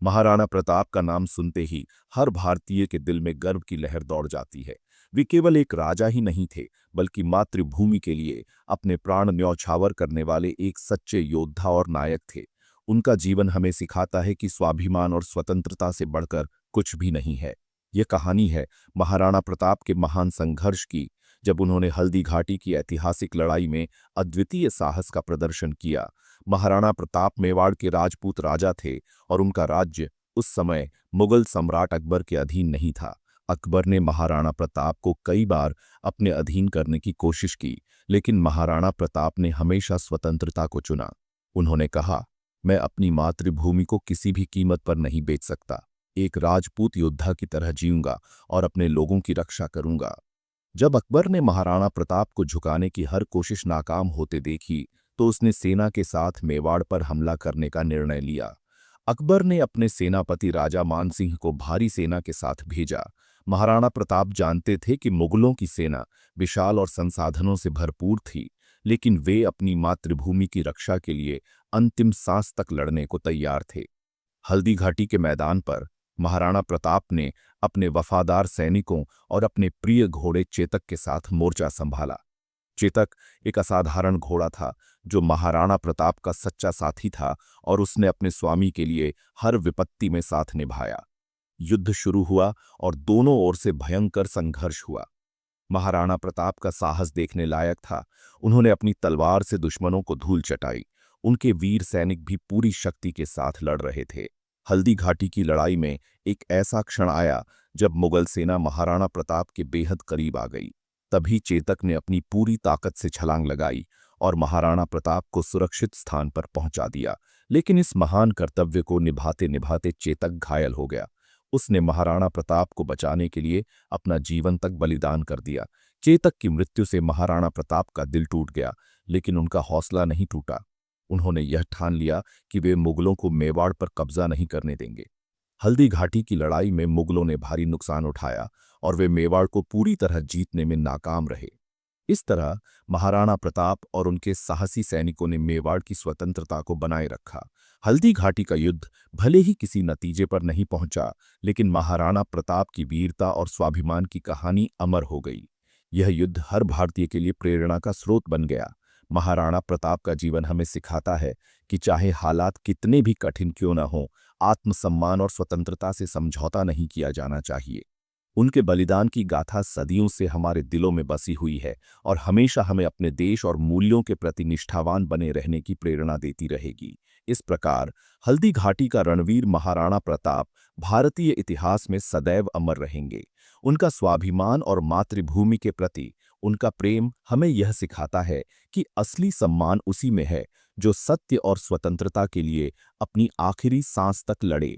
महाराणा प्रताप का नाम सुनते ही हर भारतीय के दिल में गर्व की लहर दौड़ जाती है। वे केवल एक राजा ही नहीं थे, बल्कि मातृभूमि के लिए अपने प्राण न्यौछावर करने वाले एक सच्चे योद्धा और नायक थे। उनका जीवन हमें सिखाता है कि स्वाभिमान और स्वतंत्रता से बढ़कर कुछ भी नहीं है। ये कहानी है महाराणा प्रताप के महान संघर्ष की, जब उन्होंने हल्दी घाटी की ऐतिहासिक लड़ाई में अद्वितीय साहस का प्रदर्शन किया। महाराणा प्रताप मेवाड़ के राजपूत राजा थे और उनका राज्य उस समय मुगल सम्राट अकबर के अधीन नहीं था। अकबर ने महाराणा प्रताप को कई बार अपने अधीन करने की कोशिश की, लेकिन महाराणा प्रताप ने हमेशा स्वतंत्रता को चुना। उन्होंने कहा, मैं अपनी मातृभूमि को किसी भी कीमत पर नहीं बेच सकता। एक राजपूत योद्धा की तरह जीऊंगा और अपने लोगों की रक्षा करूंगा। जब अकबर ने महाराणा प्रताप को झुकाने की हर कोशिश नाकाम होते देखी, तो उसने सेना के साथ मेवाड़ पर हमला करने का निर्णय लिया। अकबर ने अपने सेनापति राजा मानसिंह को भारी सेना के साथ भेजा। महाराणा प्रताप जानते थे कि मुगलों की सेना विशाल और संसाधनों से भरपूर थी, लेकिन वे अपनी मातृभूमि की रक्षा के लिए अंतिम सांस तक लड़ने को तैयार थे। हल्दी घाटी के मैदान पर महाराणा प्रताप ने अपने वफादार सैनिकों और अपने प्रिय घोड़े चेतक के साथ मोर्चा संभाला। चेतक एक असाधारण घोड़ा था, जो महाराणा प्रताप का सच्चा साथी था और उसने अपने स्वामी के लिए हर विपत्ति में साथ निभाया। युद्ध शुरू हुआ और दोनों ओर से भयंकर संघर्ष हुआ। महाराणा प्रताप का साहस देखने लायक था। उन्होंने अपनी तलवार से दुश्मनों को धूल चटाई। उनके वीर सैनिक भी पूरी शक्ति के साथ लड़ रहे थे। हल्दी घाटी की लड़ाई में एक ऐसा क्षण आया जब मुगल सेना महाराणा प्रताप के बेहद करीब आ गई। तभी चेतक ने अपनी पूरी ताकत से छलांग लगाई और महाराणा प्रताप को सुरक्षित स्थान पर पहुंचा दिया। लेकिन इस महान कर्तव्य को निभाते निभाते चेतक घायल हो गया। उसने महाराणा प्रताप को बचाने के लिए अपना जीवन तक बलिदान कर दिया। चेतक की मृत्यु से महाराणा प्रताप का दिल टूट गया, लेकिन उनका हौसला नहीं टूटा। उन्होंने यह ठान लिया कि वे मुगलों को मेवाड़ पर कब्जा नहीं करने देंगे। हल्दी घाटी की लड़ाई में मुगलों ने भारी नुकसान उठाया और वे मेवाड़ को पूरी तरह जीतने में नाकाम रहे। इस तरह महाराणा प्रताप और उनके साहसी सैनिकों ने मेवाड़ की स्वतंत्रता को बनाए रखा। हल्दी घाटी का युद्ध भले ही किसी नतीजे पर नहीं पहुंचा, लेकिन महाराणा प्रताप की वीरता और स्वाभिमान की कहानी अमर हो गई। यह युद्ध हर भारतीय के लिए प्रेरणा का स्रोत बन गया। महाराणा प्रताप का जीवन हमें सिखाता है कि चाहे हालात कितने भी कठिन क्यों न हों, आत्मसम्मान और स्वतंत्रता से समझौता नहीं किया जाना चाहिए। उनके बलिदान की गाथा सदियों से हमारे दिलों में बसी हुई है और हमेशा हमें अपने देश और मूल्यों के प्रति निष्ठावान बने रहने की प्रेरणा देती रहेगी। इस प्रकार हल्दी घाटी का रणवीर महाराणा प्रताप भारतीय इतिहास में सदैव अमर रहेंगे। उनका स्वाभिमान और मातृभूमि के प्रति उनका प्रेम हमें यह सिखाता है कि असली सम्मान उसी में है जो सत्य और स्वतंत्रता के लिए अपनी आखिरी सांस तक लड़े।